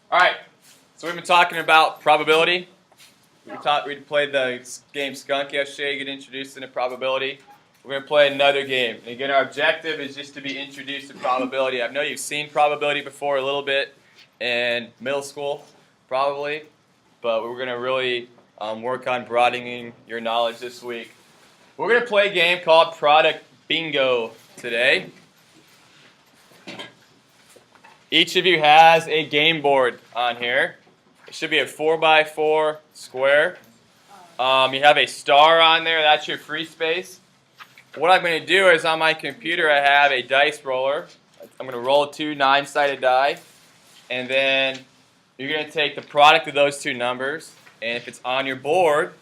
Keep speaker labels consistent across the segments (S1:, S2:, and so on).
S1: All right, so we've been talking about probability. We played the game Skunk yesterday, get introduced into probability. We're going to play another game. And again, our objective is just to be introduced to probability. I know you've seen probability before a little bit in middle school, probably, but we're going to really work on broadening your knowledge this week. We're going to play a game called Product Bingo today. Each of you has a game board on here. It should be a 4x4 square. You have a star on there. That's your free space. What I'm going to do is on my computer I have a dice roller. I'm going to roll 2 9-sided die. And then you're going to take the product of those 2 numbers. And if it's on your board,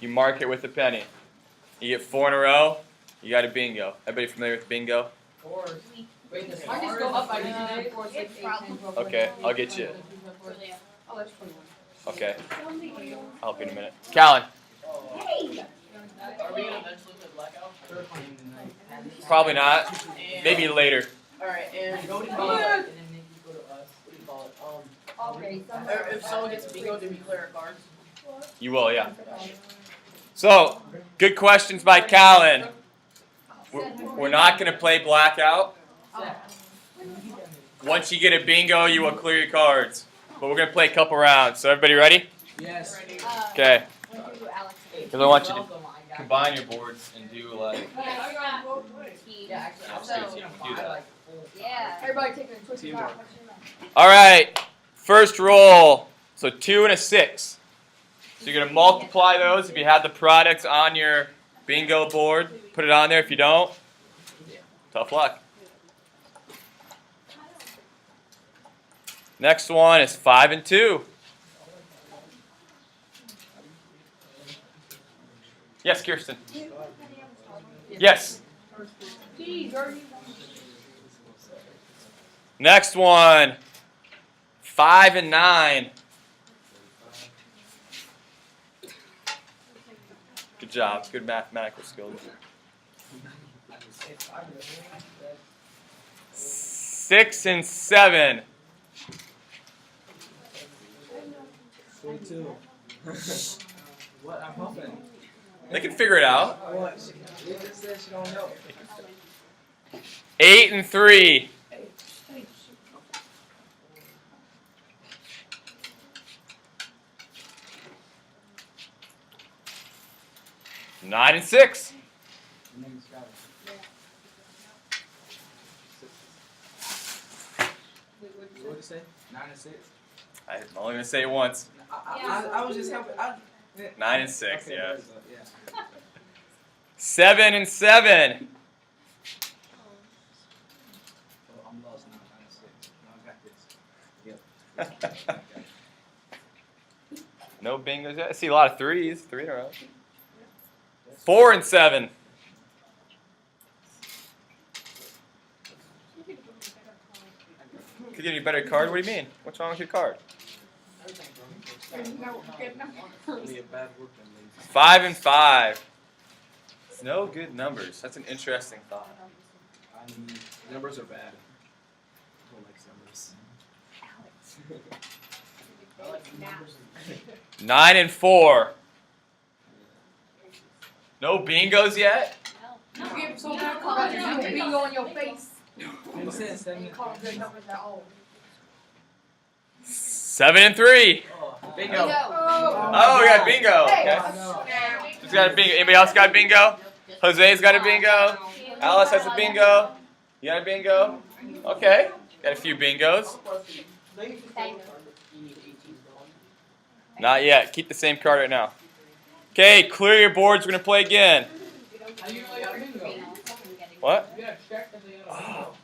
S1: you mark it with a penny. You get 4 in a row, you got a bingo. Everybody familiar with bingo? Okay, I'll get you. Okay, I'll help you in a minute. Callan.
S2: Are we going to eventually play Blackout?
S1: Probably not. Maybe later.
S2: Alright, and go to me, and then you go to us. What do you call it? If someone gets bingo, do we clear our cards?
S1: You will, yeah. So, good questions by Callan. We're not going to play Blackout. Once you get a bingo, you will clear your cards. But we're going to play a couple rounds. So everybody ready?
S2: Yes.
S1: Okay. Because I want you to combine your boards and do like...
S3: Yeah. Everybody taking a twist of that.
S1: All right. First roll. So 2 and a 6. So you're going to multiply those. If you have the products on your bingo board, put it on there. If you don't, tough luck. Next one is 5 and 2. Yes, Kirsten. Yes. Next one, 5 and 9. Good job. Good mathematical skills. 6 and 7.
S4: 42. What? I'm hoping.
S1: They can figure it out.
S4: What? She just said she don't know.
S1: 8 and 3. Nine and 6.
S4: What did you say? 9 and 6.
S1: I'm only going to say it once.
S4: I was just helping.
S1: 9 and 6,
S4: okay,
S1: yeah.
S4: Yeah.
S1: 7 and 7.
S4: Oh, I'm lost now. 9 and 6. No, I got this.
S1: No bingos yet. I see a lot of 3s. 3 in a row. 4 and 7. Could get you a better card? What do you mean? What's wrong with your card?
S4: Be a bad work then, ladies.
S1: 5 and 5. It's no good numbers. That's an interesting thought.
S4: Numbers are bad. I don't like numbers.
S1: 9 and 4. No bingos yet?
S3: You give so many cards, you can bingo on your face.
S4: Makes sense, doesn't
S3: And
S4: it?
S3: call good numbers at all.
S1: 7 and 3.
S4: Oh,
S1: Bingo.
S3: Oh,
S1: Oh, we got bingo.
S3: Hey.
S1: Okay. Who's got a bingo? Anybody else got bingo? Jose's got a bingo. Alice has a bingo. You got a bingo? Okay. Got a few bingos. Not yet. Keep the same card right now. Okay, clear your boards. We're going to play again. What? Oh.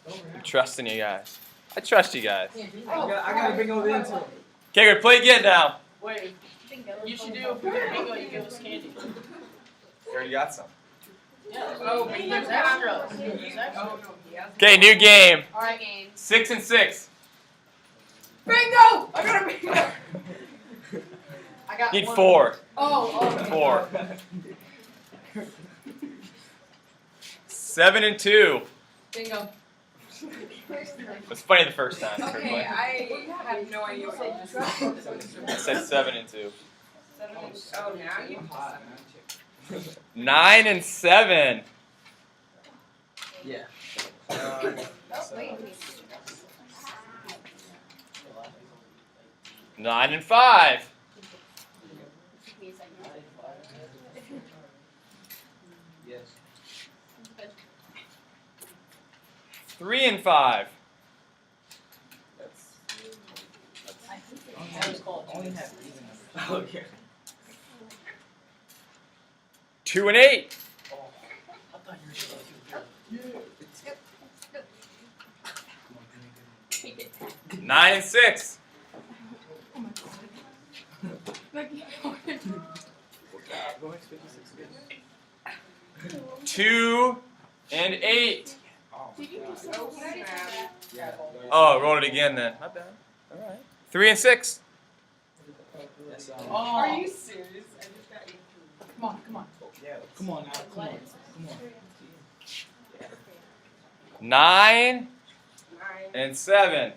S1: I'm trusting you guys. I trust you guys.
S4: I got a bingo then too.
S1: Okay, we're going to play again now.
S2: Wait, you should do, if we get bingo, you give us candy.
S1: You already got some.
S2: Yeah. Oh, there's extras. There's extras.
S1: Okay, new game.
S3: Alright, game.
S1: 6 and 6.
S3: Bingo! I got a bingo! I got
S1: Need
S3: one.
S1: 4.
S3: Oh,
S1: 4. 7 and 2.
S3: Bingo.
S1: It was funny the first time.
S4: Okay, I have no idea what you just said.
S1: I said 7 and 2.
S4: 7 and, oh, now you have
S1: 9 and 7.
S2: Yeah.
S3: Wait.
S1: 9 and 5.
S2: Yes.
S1: 3 and 5.
S2: Only have even numbers. Okay.
S1: 2 and 8.
S2: I thought you were supposed to.
S1: 9 and 6. 2 and 8.
S3: Did you just say
S4: Oh, snap.
S2: Yeah.
S1: Oh, roll it again then. Not bad. All right. 3 and 6.
S2: That's,
S4: Are you serious? I just got 8.
S3: Come on.
S2: Yeah. Come on now. Come on.
S1: 9
S4: 9.
S1: and 7.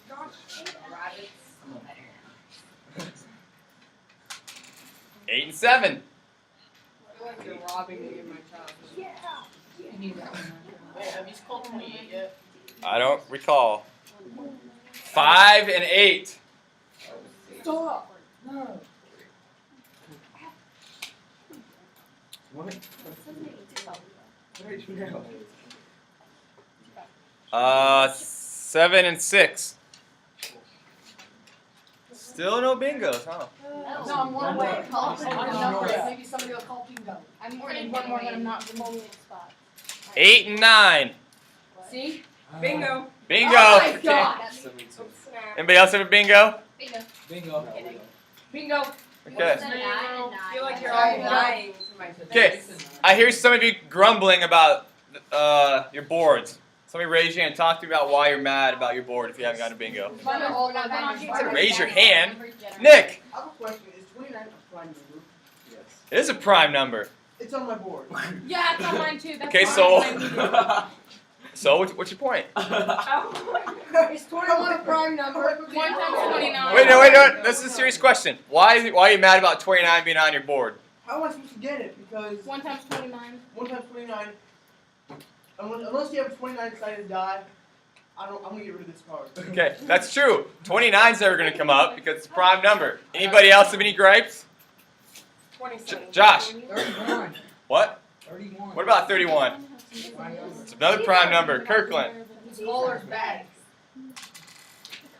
S4: Gosh, rabbits.
S1: 8 and 7.
S4: I feel like you're robbing me of my child.
S2: Wait, have you called 28 yet?
S1: I don't recall. 5 and 8.
S3: Stop. No.
S2: What? Where'd you know?
S1: 7 and 6. Still no bingos, huh?
S3: No, I'm one away. Call
S2: No.
S3: one number. Maybe somebody will call bingo.
S5: I'm more
S3: And
S5: than
S3: one more, and I'm not
S5: removing a spot.
S1: 8 and 9.
S3: See?
S4: Bingo.
S1: Bingo.
S3: Oh my God.
S4: Oh, snap.
S1: Anybody else have a bingo?
S5: Bingo.
S2: Bingo.
S3: Bingo.
S1: Okay.
S4: I feel like you're all lying to my face.
S1: Okay. I hear some of you grumbling about your boards. Somebody raise your hand and talk to me about why you're mad about your board if you haven't gotten a bingo.
S3: Find out all about that.
S1: Raise your hand. Nick,
S6: I have a question. Is 29 a prime number?
S2: Yes.
S1: it is a prime number.
S6: It's on my board.
S5: Yeah, it's on mine too. That's
S1: Okay,
S5: why
S1: so-
S5: I needed it.
S1: So what's your point?
S3: Is 21 a prime number?
S5: 1 times 29.
S1: Wait, no. This is a serious question. Why are you mad about 29 being on your board?
S6: How am I supposed to get it? Because
S5: 1 times 29.
S6: 1 times 29, unless you have a 29-sided die, I'm gonna get rid of this card.
S1: Okay, that's true. 29's never going to come up because it's a prime number. Anybody else have any gripes?
S4: 27.
S1: Josh.
S2: 31.
S1: What?
S2: 31.
S1: What about 31? It's another prime number. Kirkland.
S3: This collar's bad.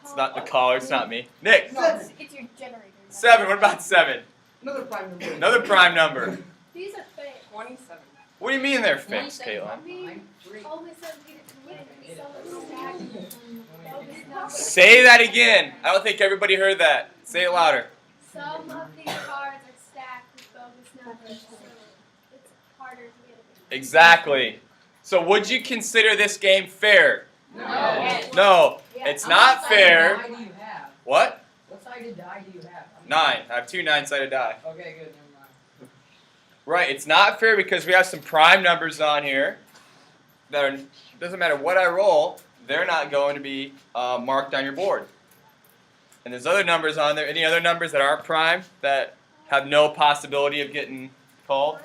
S1: It's not the caller. It's not me. Nick.
S5: It's your generator.
S1: 7. What about 7?
S6: Another prime number.
S1: Another prime number.
S5: These are fake.
S4: 27.
S1: What do you mean they're fixed, Caitlin?
S5: I mean, always said we get to win. So it's stacked.
S1: Say that again. I don't think everybody heard that. Say it louder.
S5: Some of these cards are stacked with bogus numbers, so it's harder to get it.
S1: Exactly. So would you consider this game fair?
S2: No.
S1: No, it's not fair.
S2: What side do you have?
S1: What?
S2: What sided die do you have?
S1: 9. I have 2 9-sided die.
S2: Okay, good. Never mind.
S1: Right, it's not fair because we have some prime numbers on here that are, doesn't matter what I roll, they're not going to be marked on your board. And there's other numbers on there, any other numbers that aren't prime that have no possibility of getting called?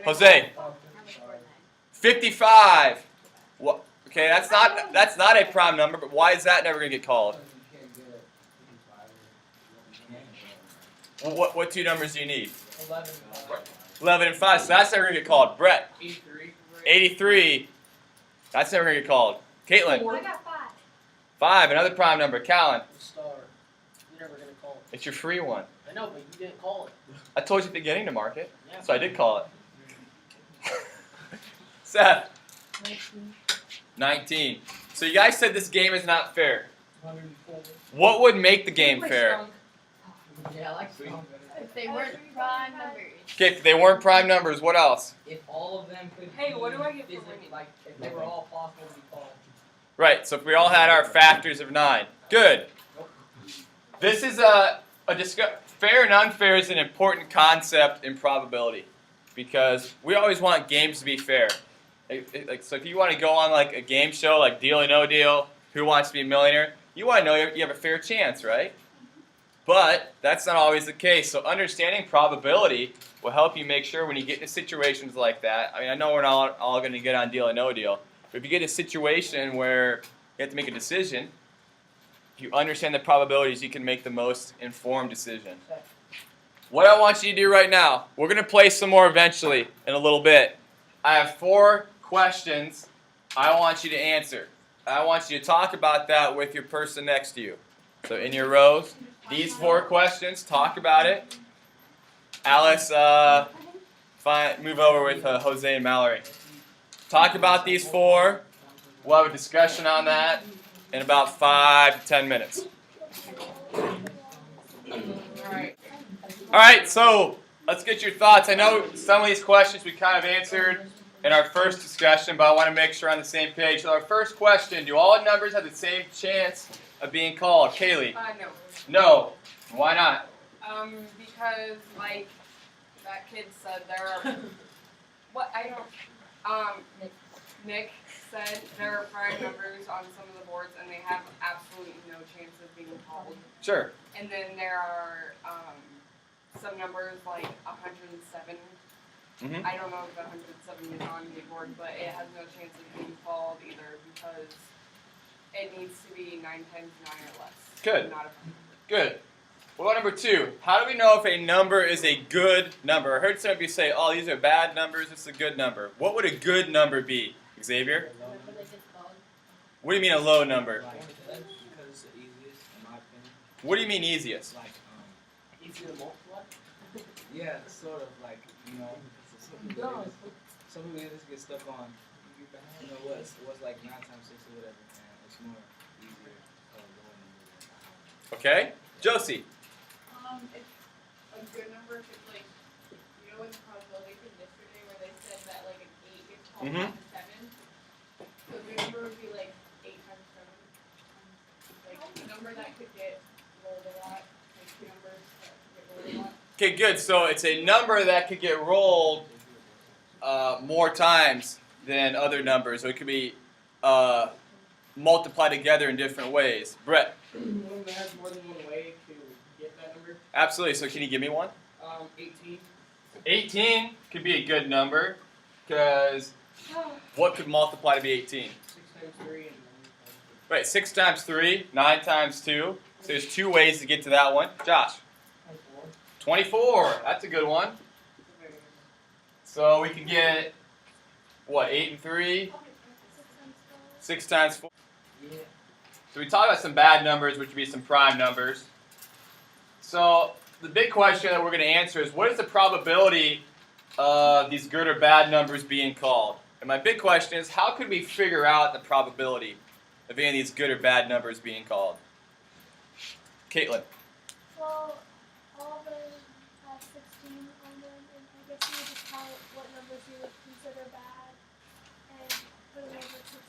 S1: Jose, 55. What? Okay, that's not a prime number, but why is that never going to get called? What 2 numbers do you need?
S2: 11.
S1: 11 and 5, so that's never going to get called. Brett,
S2: 83.
S1: 83. That's never going to get called. Caitlin,
S5: I got 5.
S1: 5, another prime number. Callan,
S2: Star. You're never gonna call it.
S1: it's your free one.
S2: I know, but you didn't call it.
S1: I told you at the beginning to mark it,
S2: Yeah.
S1: so I did call it. Seth, 19. So you guys said this game is not fair.
S2: 104.
S1: What would make the game fair?
S2: Yeah, I like strong.
S5: If they weren't prime numbers.
S1: Okay, if they weren't prime numbers, what else?
S2: If all of them could
S4: Hey,
S2: be
S4: what do I get for
S2: physically-
S4: winning?
S2: Like, if they were all possible to be called.
S1: Right, so if we all had our factors of 9. Good. This is fair and unfair is an important concept in probability because we always want games to be fair. Like, so if you want to go on like a game show like Deal or No Deal, Who Wants to Be a Millionaire, you want to know you have a fair chance, right? But that's not always the case. So understanding probability will help you make sure when you get into situations like that. I mean, I know we're not all going to get on Deal or No Deal, but if you get in a situation where you have to make a decision, if you understand the probabilities, you can make the most informed decision. What I want you to do right now, we're going to play some more eventually in a little bit. I have 4 questions I want you to answer. I want you to talk about that with your person next to you. So in your rows, these 4 questions, talk about it. Alice, move over with Jose and Mallory. Talk about these 4. We'll have a discussion on that in about 5 to 10 minutes. All right, so let's get your thoughts. I know some of these questions we kind of answered in our first discussion, but I want to make sure we're on the same page. So our first question, do all numbers have the same chance of being called? Kaylee?
S4: No.
S1: No. Why not?
S4: Because like that kid said, there are Nick said there are prime numbers on some of the boards, and they have absolutely no chance of being called.
S1: Sure.
S4: And then there are some numbers like 107.
S1: Mm-hmm.
S4: I don't know if 107 is on the board, but it has no chance of being called either because it needs to be 9 times 9 or less.
S1: Good.
S4: Not a
S1: Good. What about number 2? How do we know if a number is a good number? I heard some of you say, oh, these are bad numbers, this is a good number. What would a good number be, Xavier? What do you mean a low number?
S2: Because it's the easiest, in my opinion.
S1: What do you mean easiest?
S2: Like,
S6: Easy to multiply.
S2: yeah, sort of like, you know, some people just get stuck on, you know, what's like 9 times 6 or whatever, and it's more easier lower number.
S1: Okay. Josie?
S7: It's a good number if it's like, you know, in the probability thing yesterday where they said that like an 8 gets called
S1: Mhm.
S7: off a 7. So a good number would be like 8 times 7. Like a number that could get rolled a lot, like 2 numbers that could get rolled a lot.
S1: Okay, good. So it's a number that could get rolled more times than other numbers. So it could be multiplied together in different ways. Brett?
S6: One that has more than one way to get that number.
S1: Absolutely. So can you give me one?
S6: 18.
S1: 18 could be a good number because what could multiply to be 18?
S6: 6 times 3 and 9 times
S1: Right, 6 times 3, 9 times 2. So there's 2 ways to get to that one. Josh? 24. That's a good one. So we can get, what, 8 and 3? 6 times 4.
S6: Yeah.
S1: So we talked about some bad numbers, which would be some prime numbers. So the big question that we're going to answer is, what is the probability of these good or bad numbers being called? And my big question is, how could we figure out the probability of any of these good or bad numbers being called? Caitlin.
S5: Well, all of them have 16 on them, and I guess you would just count what numbers you would consider bad and put them over 16.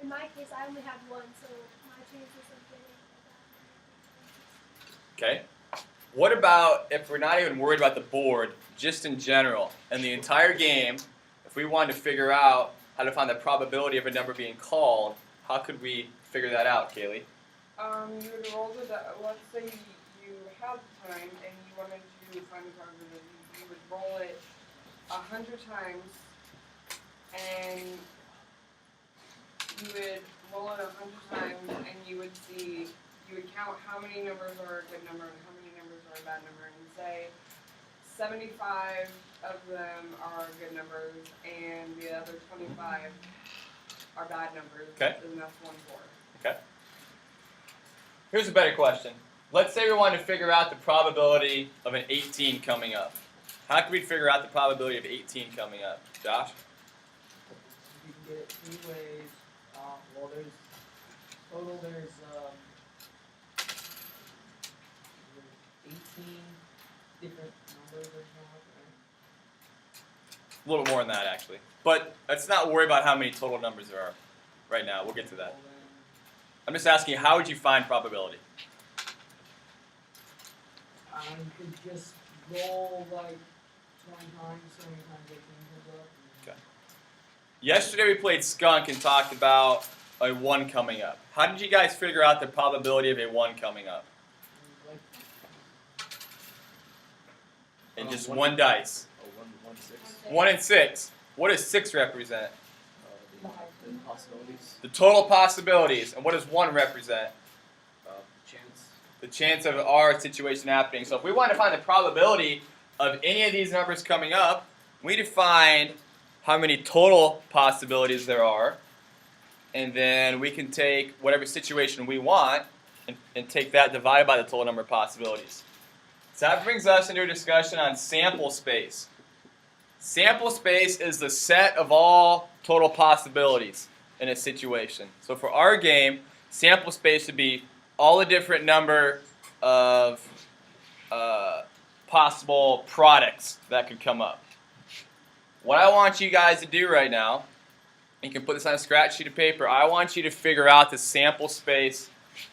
S5: In my case, I only have 1, so my chances of getting a bad number.
S1: Okay. What about if we're not even worried about the board, just in general, and the entire game, if we wanted to figure out how to find the probability of a number being called, how could we figure that out, Kaylee?
S4: You would roll the dice. Let's say you had time and you wanted to find the probability. You would roll it 100 times, and you would roll it 100 times, and you would see. You would count how many numbers are a good number and how many numbers are a bad number, and say 75 of them are good numbers, and the other 25 are bad numbers.
S1: Okay.
S4: And that's 1/4.
S1: Okay. Here's a better question. Let's say we wanted to figure out the probability of an 18 coming up. How could we figure out the probability of 18 coming up? Josh?
S6: You can get it 3 ways. Well, there's 18 different numbers or something, right?
S1: A little more than that, actually. But let's not worry about how many total numbers there are right now. We'll get to that. I'm just asking you, how would you find probability?
S6: You could just roll like 20 times, so many times 18 comes up.
S1: Okay. Yesterday we played Skunk and talked about a 1 coming up. How did you guys figure out the probability of a 1 coming up? And just one dice.
S2: Oh, 1, 6.
S1: 1 and 6. What does 6 represent?
S2: The possibilities.
S1: The total possibilities. And what does 1 represent?
S2: Chance.
S1: The chance of our situation happening. So if we want to find the probability of any of these numbers coming up, we need to find how many total possibilities there are, and then we can take whatever situation we want and take that divided by the total number of possibilities. So that brings us into a discussion on sample space. Sample space is the set of all total possibilities in a situation. So for our game, sample space would be all the different number of possible products that could come up. What I want you guys to do right now, you can put this on a scratch sheet of paper, I want you to figure out the sample space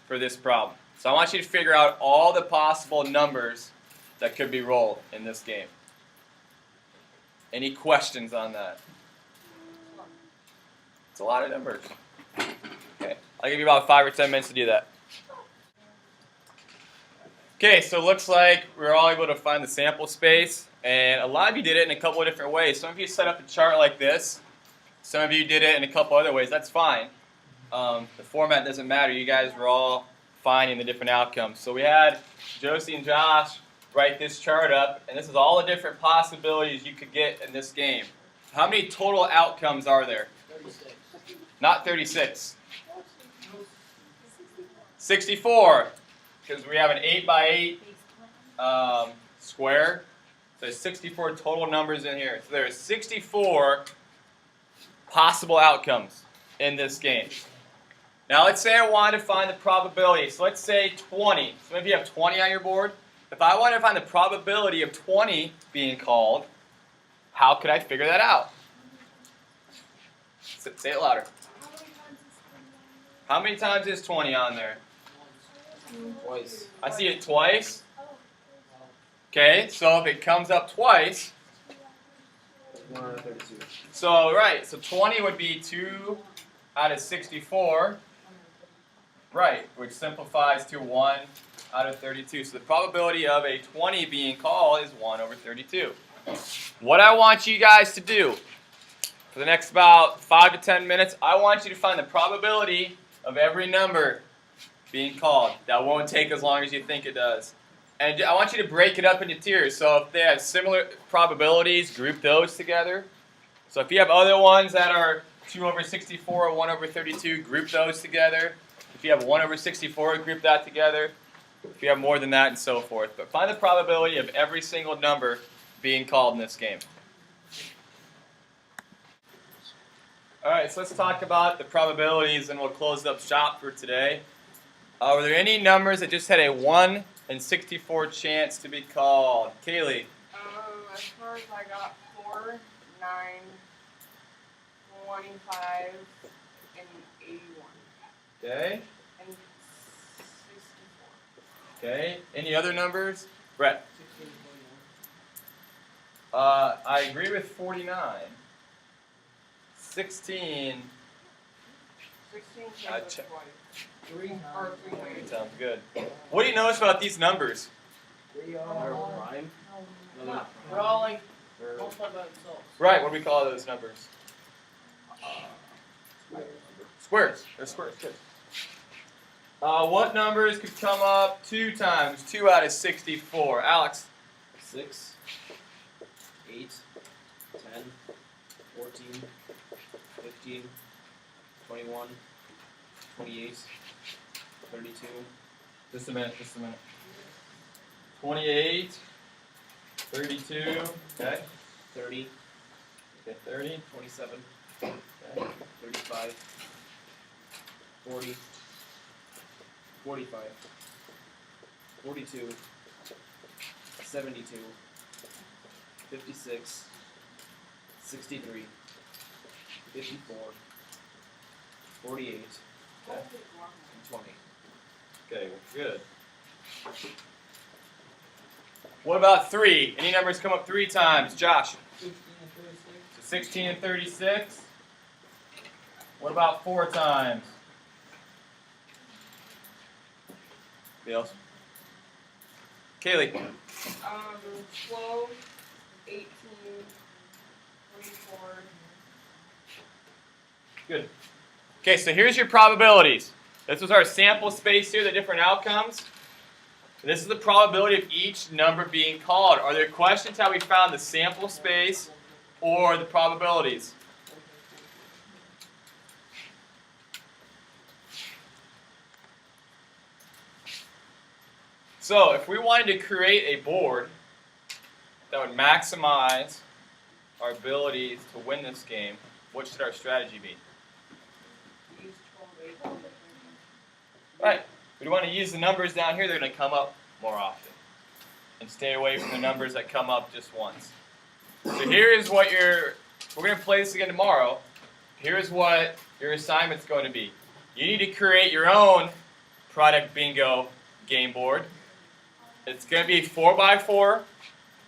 S1: for this problem. So I want you to figure out all the possible numbers that could be rolled in this game. Any questions on that? It's a lot of numbers. Okay, I'll give you about 5 or 10 minutes to do that. Okay, so it looks like we were all able to find the sample space, and a lot of you did it in a couple of different ways. Some of you set up a chart like this. Some of you did it in a couple other ways. That's fine. The format doesn't matter. You guys were all finding the different outcomes. So we had Josie and Josh write this chart up, and this is all the different possibilities you could get in this game. How many total outcomes are there?
S6: 36.
S1: Not 36. 64. Because we have an 8 by 8 square. So there's 64 total numbers in here. So there's 64 possible outcomes in this game. Now let's say I wanted to find the probability. So let's say 20. Some of you have 20 on your board. If I wanted to find the probability of 20 being called, how could I figure that out? Say it louder.
S5: How many times is 20
S1: How many times is 20
S5: on there?
S1: on there?
S2: Twice.
S1: I see it twice.
S5: Oh,
S1: Okay, so if it comes up twice,
S2: 132.
S1: so right, so 20 would be 2 out of 64. Right, which simplifies to 1 out of 32. So the probability of a 20 being called is 1 over 32. What I want you guys to do for the next about 5 to 10 minutes, I want you to find the probability of every number being called. That won't take as long as you think it does. And I want you to break it up into tiers. So if they have similar probabilities, group those together. So if you have other ones that are 2 over 64 or 1 over 32, group those together. If you have 1 over 64, group that together. If you have more than that, and so forth. But find the probability of every single number being called in this game. Alright, so let's talk about the probabilities and we'll close up shop for today. Were there any numbers that just had a 1 in 64 chance to be called? Kaylee?
S4: As far as I got 4, 9, 25, and 81.
S1: Okay.
S4: And 64.
S1: Okay. Any other numbers? Brett?
S6: 16,
S1: I agree with 49. 16
S4: 16
S1: I
S4: chances
S1: check.
S4: twice.
S6: 21.
S4: Or 3 times.
S1: sounds good. What do you notice about these numbers?
S6: They
S2: They're
S6: are.
S2: prime. No, they're not
S6: They're
S2: prime.
S6: all like
S2: They're
S6: multiplied by themselves.
S1: Right, what do we call those numbers? Squares. They're squares. Good. What numbers could come up 2 times? 2 out of 64. Alex?
S2: 6, 8, 10, 14, 15, 21, 28, 32,
S1: Just a minute. 28, 32, okay.
S2: 30,
S1: Okay, 30,
S2: 27,
S1: okay.
S2: 35, 40, 45, 42, 72, 56, 63, 54, 48,
S1: Okay.
S2: and 20.
S1: Okay, well, good. What about 3? Any numbers come up 3 times? Josh?
S6: 16 and 36.
S1: So 16 and 36. What about 4 times? Anybody else? Kaylee.
S4: 12, 18, 24.
S1: Good. Okay, so here's your probabilities. This was our sample space here, the different outcomes. This is the probability of each number being called. Are there questions how we found the sample space or the probabilities? So if we wanted to create a board that would maximize our abilities to win this game, what should our strategy be?
S4: Use 12, 18.
S1: Right. We want to use the numbers down here. They're going to come up more often. And stay away from the numbers that come up just once. So here is what we're going to play this again tomorrow. Here's what your assignment's going to be. You need to create your own product bingo game board. It's going to be 4x4,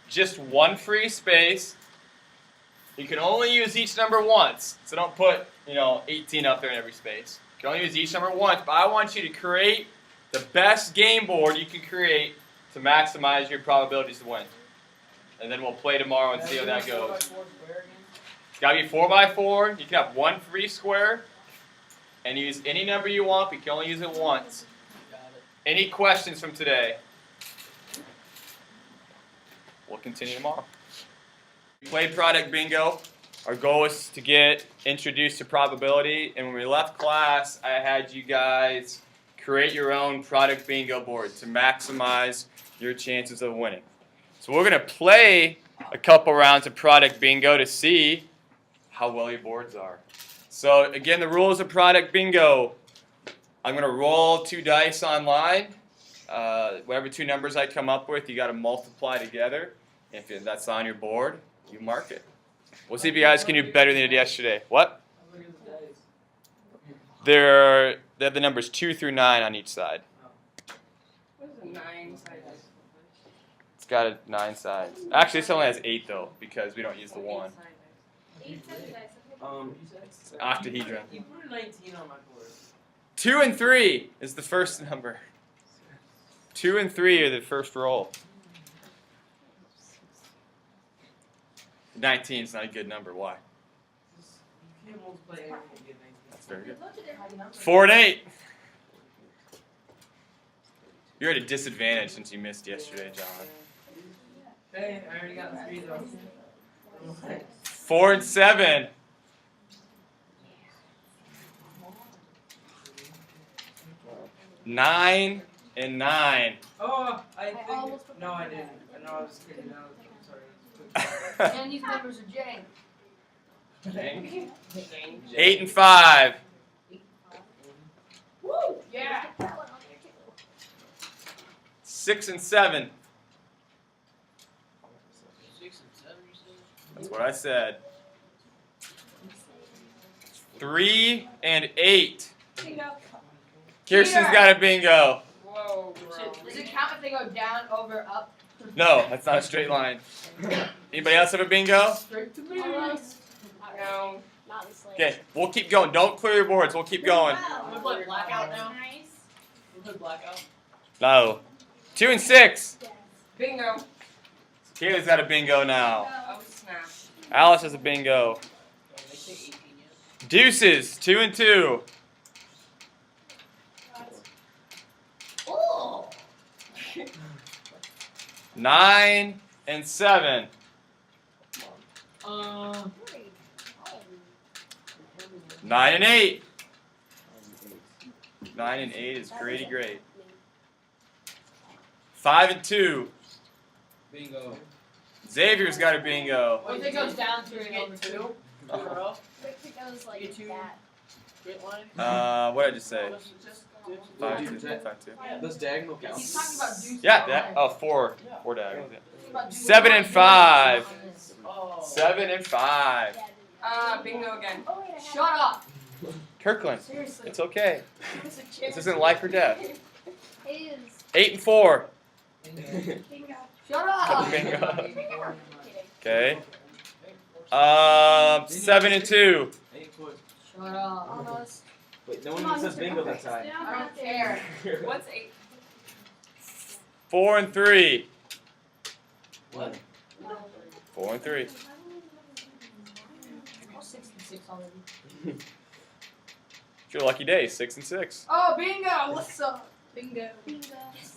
S1: just one free space. You can only use each number once, so don't put 18 up there in every space. You can only use each number once, but I want you to create the best game board you can create to maximize your probabilities to win. And then we'll play tomorrow and see how that goes. It's got to be 4x4. You can have one free square and use any number you want, but you can only use it once. Any questions from today? We'll continue tomorrow. We played product bingo. Our goal was to get introduced to probability, and when we left class, I had you guys create your own product bingo board to maximize your chances of winning. So we're going to play a couple rounds of product bingo to see how well your boards are. So again, the rules of product bingo. I'm going to roll 2 dice online. Whatever 2 numbers I come up with, you got to multiply together. If that's on your board, you mark it. We'll see if you guys can do better than you did yesterday. What? They have the numbers 2 through 9 on each side.
S4: What is a 9 side?
S1: It's got 9 sides. Actually, this only has 8 though, because we don't use the 1.
S5: 8 sided dice.
S1: It's an octahedron.
S6: You put a 19 on my board.
S1: 2 and 3 is the first number. 2 and 3 are the first roll. 19 is not a good number. Why?
S6: You can't multiply anything and get 19.
S1: That's very good. 4 and 8. You're at a disadvantage since you missed yesterday, John.
S6: Hey, I already got 3 though.
S1: 4 and 7. Nine and 9.
S6: Oh, I think.
S5: almost put
S6: No, I
S5: that.
S6: didn't. I know I was kidding. No, I'm sorry.
S3: And these numbers are Jane.
S1: 8 and 5.
S3: Woo! Yeah.
S5: Put that one on there too.
S1: 6 and 7.
S6: 6 and 7, you said?
S1: That's what I said. 3 and 8. Kirsten's got a bingo.
S4: Whoa, bro.
S3: Does it count if they go down, over, up?
S1: No, that's not a straight line. Anybody else have a bingo?
S3: Straight to me.
S5: Almost.
S4: No.
S5: Not this late.
S1: Okay, we'll keep going. Don't clear your boards. We'll keep going.
S3: I'm gonna play blackout now.
S5: Nice.
S3: We play blackout.
S1: No. 2 and 6.
S5: Yes.
S4: Bingo.
S1: Kayla's got a bingo now.
S4: Oh, snap.
S1: Alice has a bingo. Deuces. 2 and 2.
S3: Oh!
S1: 9 and 7.
S5: Three.
S1: 9 and 8. 9 and 8 is great. 5 and 2.
S2: Bingo.
S1: Xavier's got a bingo.
S3: What if it goes down to and over 2?
S5: Rick goes like
S3: You two.
S5: that.
S1: What did I just say? 5 2. 5 2.
S2: Does diagonal count?
S3: He's talking about deuces.
S1: Yeah, that. Oh, 4. 4 diagonals. Yeah.
S3: He's about deuces.
S1: 7 and 5.
S6: Oh.
S1: 7 and 5.
S4: Bingo again.
S5: Oh, wait, I have
S3: Shut up!
S1: Kirkland,
S3: Seriously.
S1: it's okay.
S3: It's a chair.
S1: This isn't life or death.
S5: it. Is
S1: 8 and 4.
S5: bingo.
S3: Shut up!
S1: Bingo.
S5: Kidding.
S1: Okay. 7 and 2.
S2: 8 foot.
S3: But
S5: Almost.
S2: Wait, no one
S5: Come on,
S2: even says
S5: Mr.
S2: bingo that
S5: Perfect.
S2: time.
S5: Yeah,
S3: I don't
S5: nothing.
S3: care.
S4: What's 8?
S1: 4 and 3.
S2: What?
S1: 4 and 3.
S3: I'm 66 already.
S1: It's your lucky day. 6 and 6.
S3: Oh, bingo! What's up? Bingo.
S5: Bingo.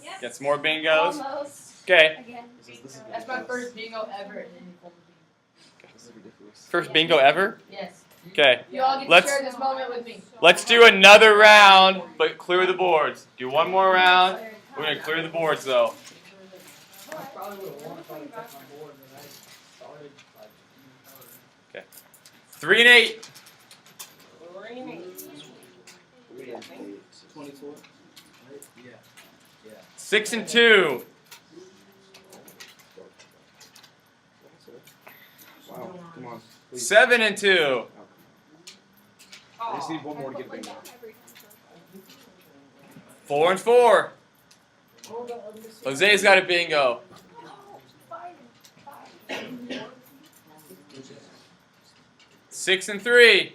S5: Yep.
S1: Get some more bingos.
S5: Almost.
S1: Okay.
S5: Again.
S2: This is
S3: That's my first bingo ever in any form of bingo.
S2: This is ridiculous.
S1: First bingo ever.
S3: Yes.
S1: Okay.
S3: You all get
S1: Let's-
S3: to share this moment with me.
S1: Let's do another round, but clear the boards. Do one more round. We're gonna clear the boards though.
S6: I probably would have won if I would have kept my board, but I started like even harder.
S1: 3 and 8.
S4: Raining.
S2: 24. Right? Yeah.
S1: 6 and 2.
S2: Wow. Come on. Please.
S1: 7 and 2.
S2: I just need one more to get bingo.
S1: 4 and 4. Jose's got a bingo. 6 and 3.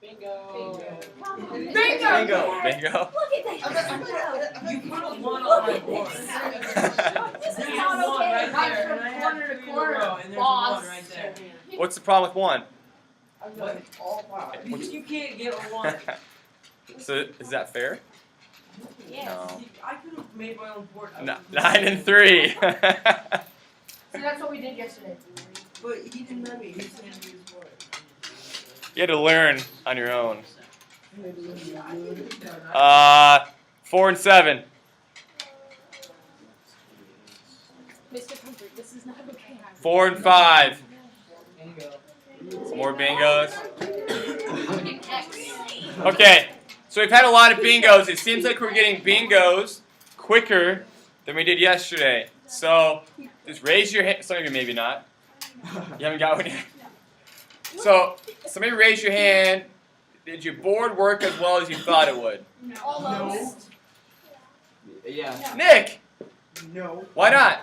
S4: Bingo.
S3: Bingo!
S1: Bingo.
S5: Look at that.
S6: You put a 1
S3: on my
S6: board.
S5: This is not okay.
S3: Not from corner to corner, boss.
S1: What's the problem with 1?
S6: What? All wow.
S8: You can't get a 1.
S1: So is that fair?
S5: Yes.
S1: No.
S8: I could have made my own board.
S1: 9 and 3.
S3: See, that's what we did yesterday.
S8: But he didn't let me. He said he was bored.
S1: You had to learn on your own.
S8: I could have done
S1: 4 and 7.
S5: Mr. Comfort, this is not okay.
S1: 4 and 5.
S6: Bingo.
S1: Some more bingos.
S3: I'm getting X.
S1: Okay, so we've had a lot of bingos. It seems like we're getting bingos quicker than we did yesterday. So just raise your hand. Some of you maybe not. You haven't got one yet. So somebody raise your hand. Did your board work as well as you thought it would?
S3: Almost.
S2: Yeah.
S1: Nick,
S6: No.
S1: why not?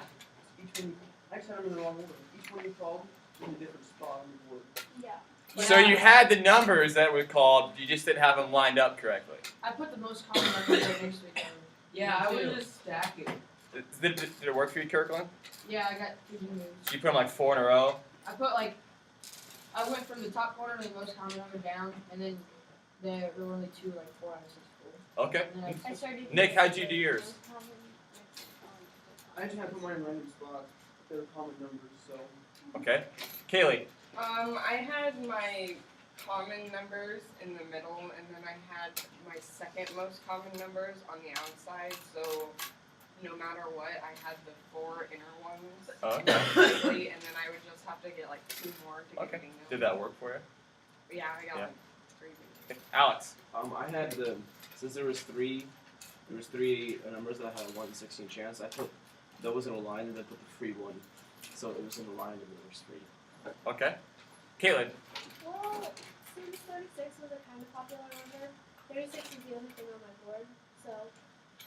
S6: Each one. Actually, I'm in the wrong order. Each one you called in a different spot on the board.
S5: Yeah.
S1: So you had the numbers that were called. You just didn't have them lined up correctly.
S3: I put the most common numbers right next to each other.
S8: Yeah, I would just stack it.
S1: Did it work for you, Kirkland?
S3: Yeah, I got 2 bingos.
S1: So you put them like 4 in a row.
S3: I put like, I went from the top corner to the most common number down, and then there were only 2, like 4 out of 6 full.
S1: Okay.
S3: And then
S5: I started.
S1: Nick, how'd you do yours?
S6: I just had to put mine in random spots. They're common numbers, so.
S1: Okay. Kaylee.
S4: I had my common numbers in the middle, and then I had my second most common numbers on the outside. So, no matter what, I had the 4 inner ones.
S1: Okay.
S4: And then I would just have to get like 2 more to
S1: Okay.
S4: get bingo.
S1: Did that work for you?
S4: Yeah, I got
S1: Yeah.
S4: like 3 bingos.
S1: Okay. Alex.
S2: I had since there was three numbers that had a 1 in 16 chance. I put those in a line and then put the free one, so it was in a line and there was 3.
S1: Okay. Caitlin.
S5: Well, since 36 was a kind of popular number, 36 is the only thing on my board, so if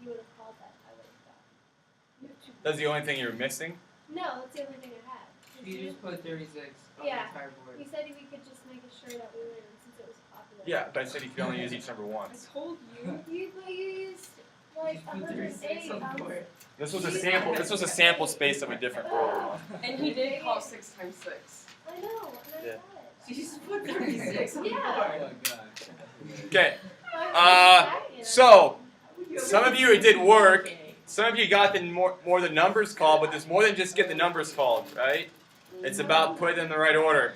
S5: you would have called that, I would have got.
S1: That's the only thing you were missing?
S5: No, that's the only thing I had.
S8: You just put 36 on
S5: Yeah.
S8: the entire board.
S5: You said if we could just make sure that we win since it was popular.
S1: Yeah, but I said you could only use each number once.
S4: told you.
S5: You used like
S8: Just put 36 on the
S5: 108.
S8: board.
S1: This was a sample. This was a sample space of a different board.
S4: And he did call 6 times 6.
S5: I know, and I
S1: Yeah.
S5: got it.
S8: You just put 36 on the
S5: Yeah.
S8: board.
S2: God.
S1: Okay.
S5: I
S1: So some of you it did work. Some of you got the more the numbers called, but there's more than just get the numbers called, right? It's about putting them in the right order.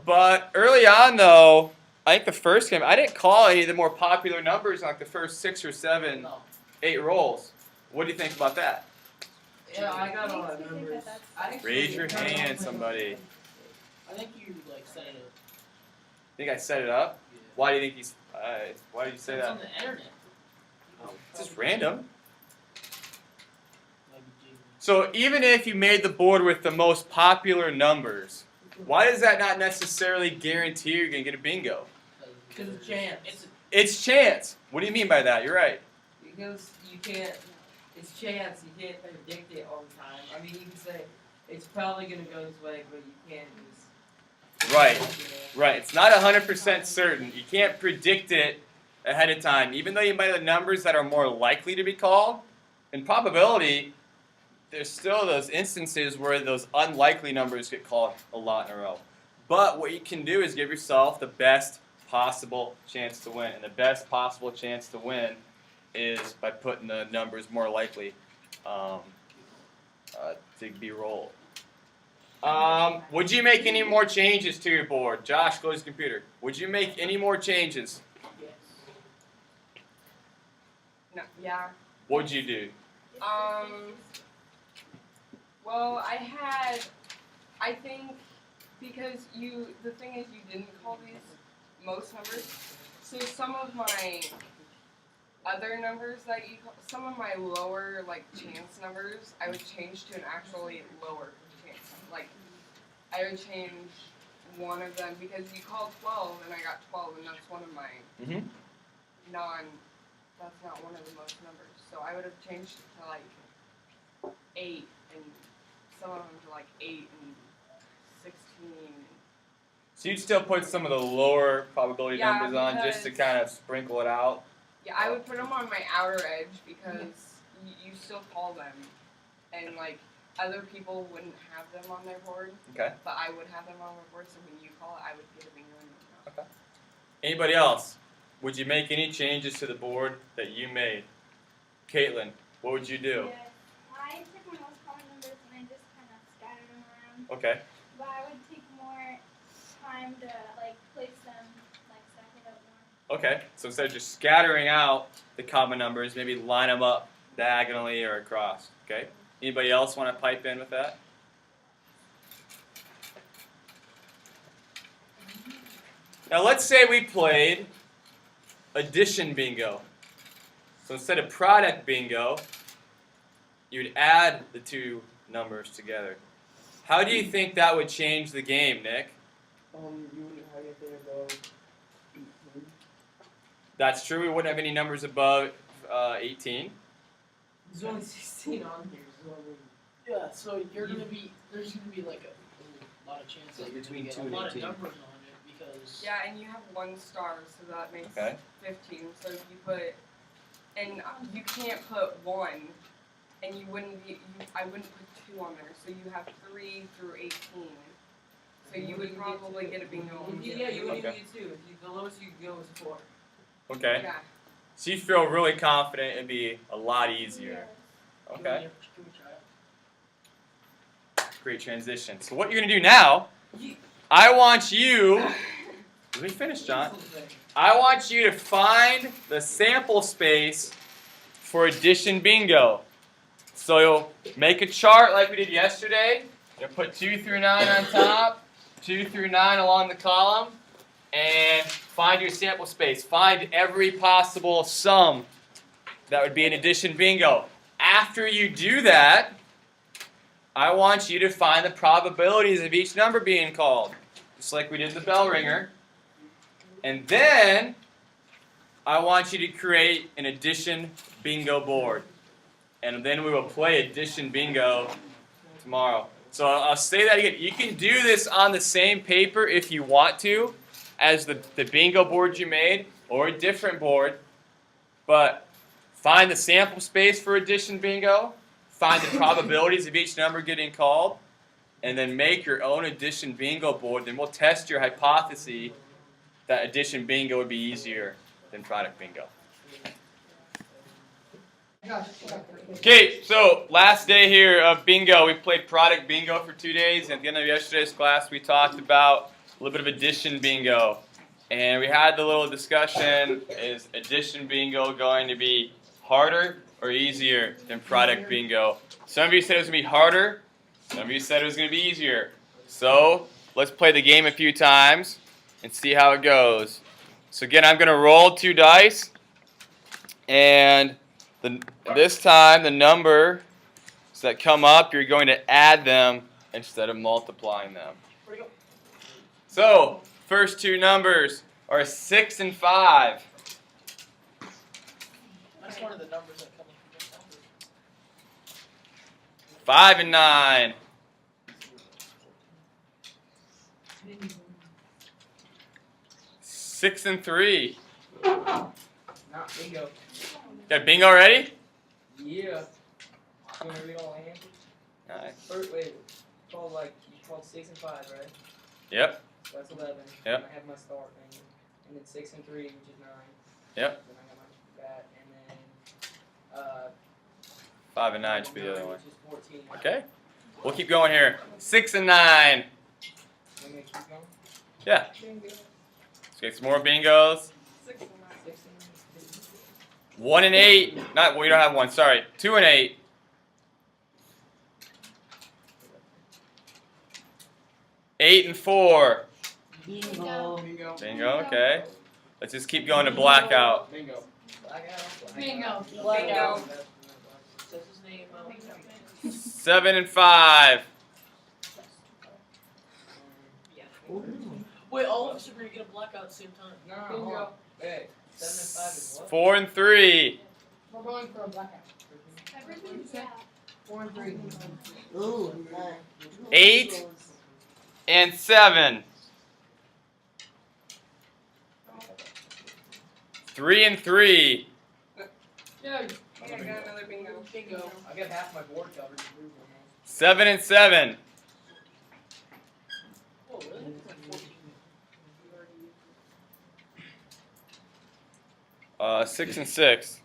S1: But early on, though, I think the first game I didn't call any of the more popular numbers in like the first 6 or 7, 8 rolls. What do you think about that?
S8: Yeah, I got all
S5: Makes
S8: the
S5: me think
S8: numbers.
S5: that
S8: I actually
S1: Raise your
S8: got all
S1: hand,
S8: the
S1: somebody.
S6: I think you like set it up.
S1: Think I set it up? Why do you think he's? Why did you say
S6: It's
S1: that?
S6: on the internet.
S1: It's just random.
S6: Like, Jesus.
S1: So even if you made the board with the most popular numbers, why does that not necessarily guarantee you're gonna get a bingo?
S8: Because it's chance.
S1: It's chance. What do you mean by that? You're right.
S8: Because you can't, it's chance, you can't predict it all the time. I mean, you can say, it's probably going to go this way, but you can't just
S1: Right. Right. It's not 100% certain. You can't predict it ahead of time. Even though you might have the numbers that are more likely to be called, in probability, there's still those instances where those unlikely numbers get called a lot in a row. But what you can do is give yourself the best possible chance to win. And the best possible chance to win is by putting the numbers more likely to be rolled. Would you make any more changes to your board? Josh, close your computer. Would you make any more changes?
S8: Yes.
S4: No, yeah.
S1: What'd you do?
S4: Well, I think because the thing is you didn't call these most numbers, so some of my other numbers that you call, some of my lower like chance numbers, I would change to an actually lower chance. Like I would change one of them because you called 12 and I got 12 and that's one of my
S1: Mm-hmm.
S4: that's not one of the most numbers. So I would have changed it to like 8 and some of them to like 8 and 16.
S1: So you'd still put some of the lower probability
S4: Yeah,
S1: numbers on just to
S4: because-
S1: kind of sprinkle it out?
S4: Yeah, I would put them on my outer edge because you still call them, and like other people wouldn't have them on their board,
S1: Okay.
S4: but I would have them on my board. So when you call it, I would get a bingo and you know.
S1: Anybody else? Would you make any changes to the board that you made? Caitlin, what would you do?
S5: Yeah, I took my most common numbers and I just kind of scattered them around.
S1: Okay.
S5: But I would take more time to like place them, like stack it up more.
S1: Okay. So instead of just scattering out the common numbers, maybe line them up diagonally or across. Okay. Anybody else want to pipe in with that? Now let's say we played addition bingo. So instead of product bingo, you'd add the two numbers together. How do you think that would change the game, Nick?
S6: You wouldn't have anything above 18.
S1: That's true. We wouldn't have any numbers above 18.
S8: There's only 16 on here, so I mean,
S6: Yeah, so there's gonna be like a lot of chances
S2: Like
S6: you're
S2: between
S6: gonna
S2: 2
S6: get
S2: and
S6: a lot
S2: 18.
S6: of numbers on it because
S4: Yeah, and you have 1 star, so that makes
S1: Okay.
S4: 15. So if you put, and you can't put 1, and you wouldn't be, I wouldn't put 2 on there. So you have 3 through 18. So you would probably get a bingo on
S8: yeah, you would even
S1: Okay.
S8: get 2. The lowest you could go is 4.
S1: Okay.
S4: Yeah.
S1: So you feel really confident it'd be a lot easier. Okay.
S6: Can we try it?
S1: Great transition. So what you're going to do now, I want you, let me finish, John. I want you to find the sample space for addition bingo. So you'll make a chart like we did yesterday. You'll put 2 through 9 on top, 2 through 9 along the column, and find your sample space. Find every possible sum that would be an addition bingo. After you do that, I want you to find the probabilities of each number being called, just like we did the bell ringer. And then I want you to create an addition bingo board. And then we will play addition bingo tomorrow. So I'll say that again. You can do this on the same paper if you want to as the bingo board you made or a different board. But find the sample space for addition bingo. Find the probabilities of each number getting called. And then make your own addition bingo board. Then we'll test your hypothesis that addition bingo would be easier than product bingo. Okay, so last day here of bingo. We played product bingo for 2 days. At the end of yesterday's class, we talked about a little bit of addition bingo. And we had the little discussion, is addition bingo going to be harder or easier than product bingo? Some of you said it was going to be harder. Some of you said it was going to be easier. So let's play the game a few times and see how it goes. So again, I'm going to roll 2 dice. And this time, the numbers that come up, you're going to add them instead of multiplying them. So, first 2 numbers are 6 and 5.
S6: That's one of the numbers that come up with numbers.
S1: 5 and 9. 6 and 3.
S2: Not bingo.
S1: Got bingo already?
S2: Yeah. You wanna read all the answers?
S1: Nice.
S2: First, wait. You called 6 and 5, right?
S1: Yep.
S2: So that's 11.
S1: Yep.
S2: And I have my star thing. And then 6 and 3, which is 9.
S1: Yep.
S2: Then I got my bat, and then
S1: 5 and 9 should be the other one.
S2: which is 14.
S1: Okay. We'll keep going here. 6 and 9.
S2: Want me to keep going?
S1: Yeah.
S4: Bingo.
S1: Let's get some more bingos.
S4: 6 and 9.
S2: 6 and 9.
S1: 1 and 8. Not, we don't have one. Sorry. 2 and 8. 8 and 4.
S8: Bingo.
S6: Bingo.
S1: Bingo. Okay. Let's just keep going to blackout.
S6: Bingo.
S3: Bingo.
S8: Bingo.
S2: That's
S8: Says his name.
S1: 7 and 5.
S8: Wait, all of us are gonna get a blackout at the same time.
S2: No, hold on. Hey, 7 and 5 is what?
S1: 4 and 3.
S3: We're going for a blackout.
S5: Everything's, yeah.
S3: 4 and 3.
S8: Ooh,
S1: 8 and 7. 3 and 3.
S3: Yeah.
S4: Okay, I got another bingo.
S8: Bingo.
S2: I got half my board covered.
S1: 7 and 7.
S8: Oh, really? It's like 14.
S1: 6 and 6.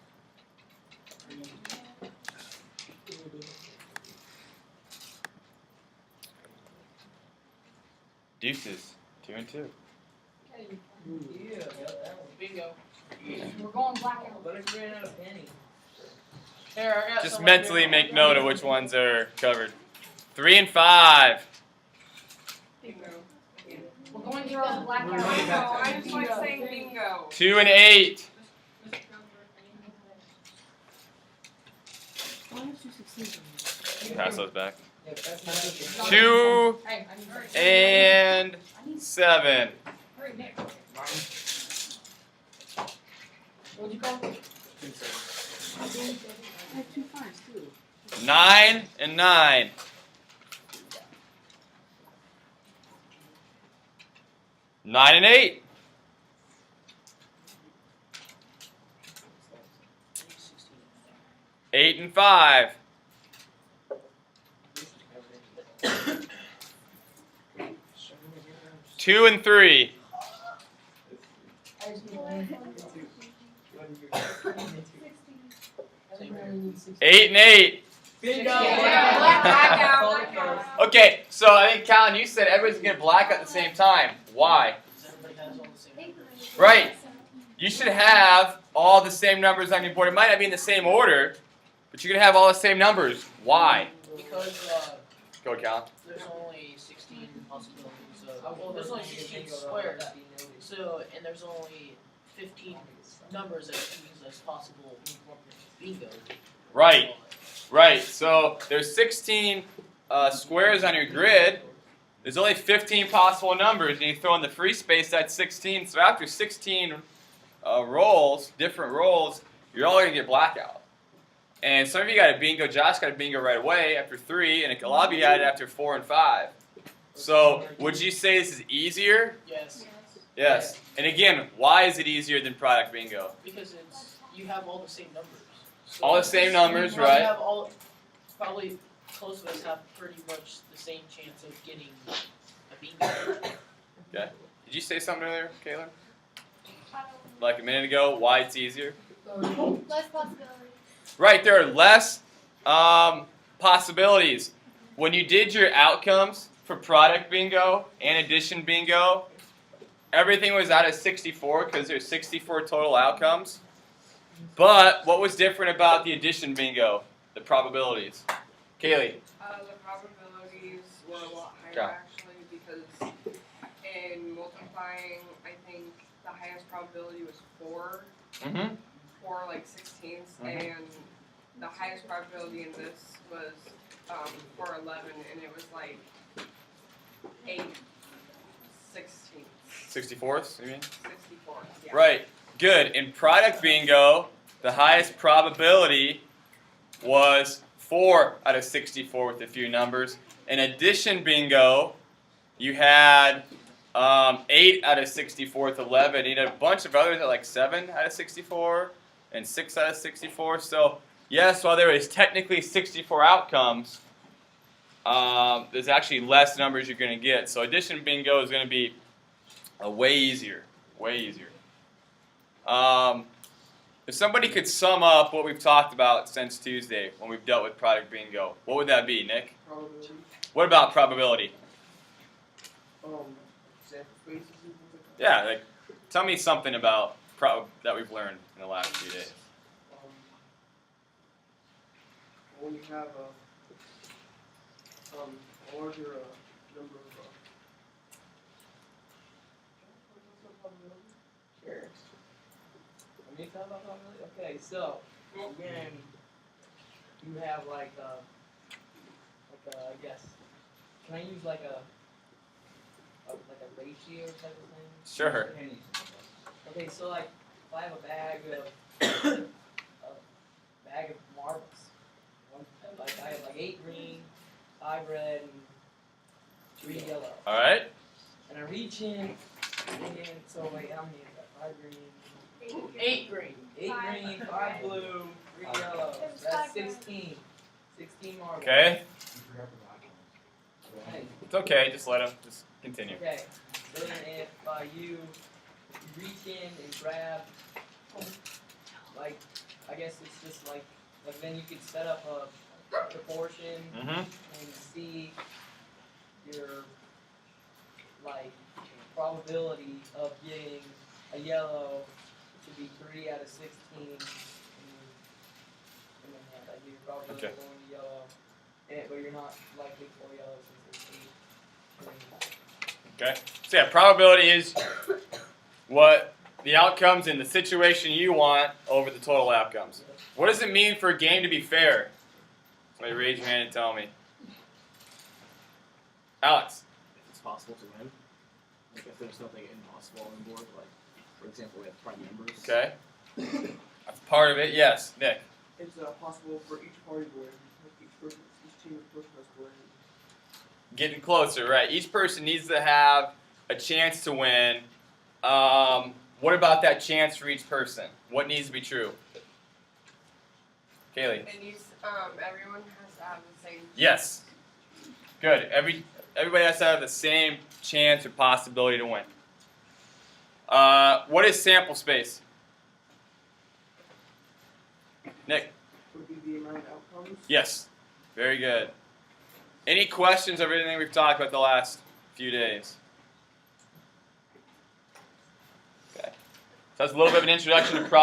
S1: Deuces. 2 and 2.
S2: Yeah, got that one.
S8: Bingo.
S3: We're going blackout.
S2: But if you ran out of penny.
S8: Here, I got
S1: Just
S8: some
S1: mentally
S8: right here.
S1: make note of which ones are covered. 3 and 5.
S4: Bingo.
S3: We're going for a blackout.
S2: We're going
S4: Bingo. I just like
S3: Bingo.
S4: saying bingo.
S1: 2 and 8. Pass those back.
S2: Yeah, that's not
S1: 2
S3: Hey, I need
S1: and 7.
S3: Hurry, Nick. What'd you call it?
S8: I have 2 5s too.
S1: 9 and 9. 9 and 8. 8 and 5. 2 and 3.
S3: I just need one. I think we only need 16.
S1: 8 and 8.
S8: Bingo.
S3: Yeah.
S4: Blackout.
S1: Okay, so I think Colin, you said everybody's gonna black at the same time. Why?
S8: Everybody has all the same.
S1: Right. You should have all the same numbers on your board. It might not be in the same order, but you're gonna have all the same numbers. Why?
S8: Because
S1: Go, Colin.
S8: there's only 16 possibilities. Well, there's only 16 squares. So, and there's only 15 numbers that use as possible bingo.
S1: Right. Right. So there's 16 squares on your grid. There's only 15 possible numbers, and you throw in the free space, that's 16. So after 16 rolls, different rolls, you're all gonna get blackout. And some of you got a bingo. Josh got a bingo right away after 3, and a lot of you had it after 4 and 5. So would you say this is easier?
S8: Yes,
S1: Yes. And again, why is it easier than product bingo?
S8: because you have all the same numbers. So
S1: All the same numbers,
S8: you probably
S1: right?
S8: Have probably most of us have pretty much the same chance of getting a bingo.
S1: Did you say something earlier, Kaylin? Like a minute ago, why it's easier?
S5: Less possibilities.
S1: Right, there are less possibilities. When you did your outcomes for product bingo and addition bingo, everything was out of 64 because there's 64 total outcomes. But what was different about the addition bingo? The probabilities. Kaylee.
S4: The probabilities were a lot higher
S1: Yeah.
S4: actually because in multiplying, I think the highest probability was 4,
S1: Mm-hmm.
S4: 4 like 16ths,
S1: Mhm.
S4: and the highest probability in this was for 11, and it was like 8 16ths,
S1: 64ths, you mean?
S4: 64. Yeah.
S1: Right. Good. In product bingo, the highest probability was 4 out of 64 with a few numbers. In addition bingo, you had 8 out of 64 with 11. He had a bunch of others at like 7 out of 64 and 6 out of 64. So yes, while there is technically 64 outcomes, there's actually less numbers you're going to get. So addition bingo is going to be way easier, way easier. If somebody could sum up what we've talked about since Tuesday when we've dealt with product bingo, what would that be, Nick?
S6: Probability.
S1: What about probability?
S6: Sample spaces and things like that.
S1: Yeah, like tell me something about that we've learned in the last few days.
S6: When you have a larger number of
S2: Sure. Let me talk about probability. Okay, so again, you have like I guess, can I use like a ratio type of thing?
S1: Sure.
S2: Okay, so like if I have a bag of marbles, I have like 8 green, 5 red, and 3 yellow.
S1: All right.
S2: And I reach in, and so wait, how many is that? 5 green,
S8: 8 green.
S2: 8 green, 5 blue, 3 yellow. That's 16. 16 marbles.
S1: Okay.
S2: Hey,
S1: It's okay. Just let him. Just continue.
S2: okay. So then if you reach in and grab, like, I guess it's just like then you could set up a proportion
S1: Mm-hmm.
S2: and see your like probability of getting a yellow to be 3 out of 16. And then like your probability
S1: Okay.
S2: of going to yellow, but you're not likely for yellow since it's 8.
S1: Okay. So yeah, probability is what the outcomes in the situation you want over the total outcomes. What does it mean for a game to be fair? Somebody raise your hand and tell me. Alex.
S9: If it's possible to win. Like if there's something impossible on the board, like for example, we have prime numbers.
S1: Okay. That's part of it. Yes, Nick.
S6: it's possible for each party to win. Each team is person has to win.
S1: Getting closer, right? Each person needs to have a chance to win. What about that chance for each person? What needs to be true? Kaylee.
S4: It needs, everyone has to have the same.
S1: Yes. Good. Everybody has to have the same chance or possibility to win. What is sample space? Nick.
S6: Would it be the amount of outcomes?
S1: Yes. Very good. Any questions of everything we've talked about the last few days? Okay. So that's a little bit of an introduction to probability.